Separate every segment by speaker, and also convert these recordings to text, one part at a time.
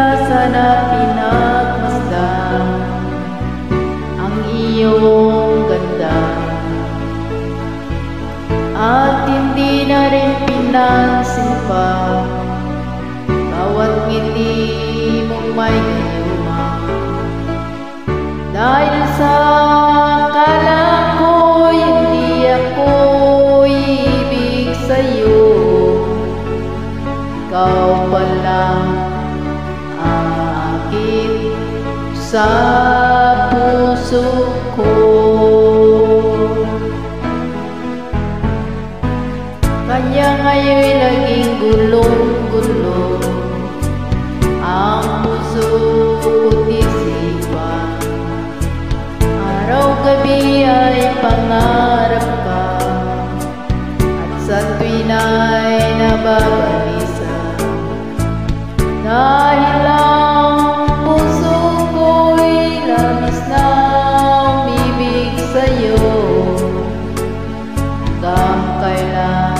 Speaker 1: na sana pinagmasdan ang iyong ganda, at hindi na rin pinansin pa bawat ngiti mong may gayuma. Dahil sa akala ko'y hindi ako ibig sa'yo, ikaw pala aakit sa puso ko. Kanya ngayon'y laging gulong-gulo ang puso ko't isipan. Araw-gabi ay pangarap ka, at sa tuwin ay nababalisa. Dahil ang puso ko'y labis na umibig sa'yo, hanggang kailan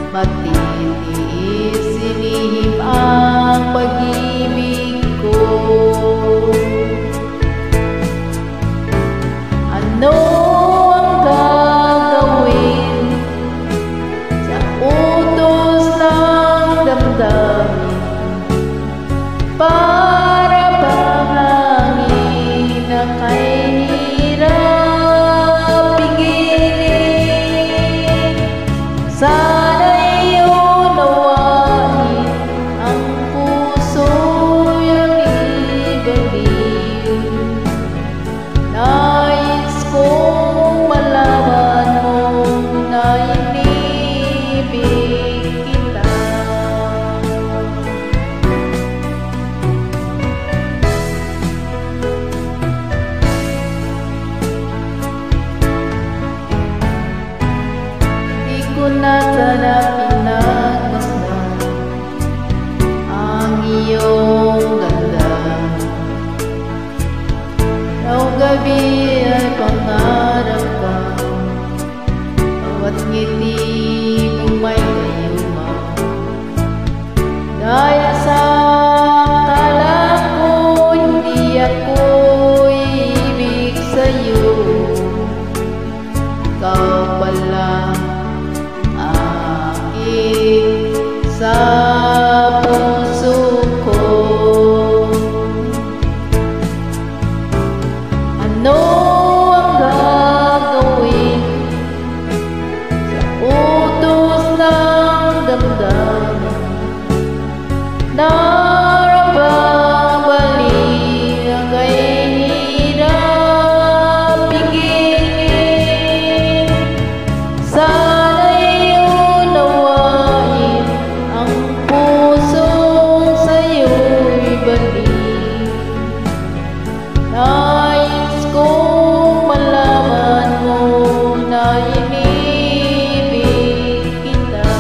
Speaker 1: matitiis sinihim ang pag-ibig ko. Ano ang gagawin sa utos ng damdamin? Para bang hangin na kay hirap pigilin? Sana'y unawain ang puso'y aming ibigin. Nais kong malaman mo na inibig kita. Di ko na sana pinagmasdan ang iyong ganda. Araw-gabi ay pangarap ka, bawat ngiti mong may gayuma. Dahil sa akala ko hindi ako ibig sa'yo, ikaw pala aakit sa puso ko. Ano ang gagawin sa utos ng damdamin? Narabang balik ang kay hirap pigilin. Sana'y unawain ang pusong sa'yo'y balik. Nais kong malaman mo na inibig kita.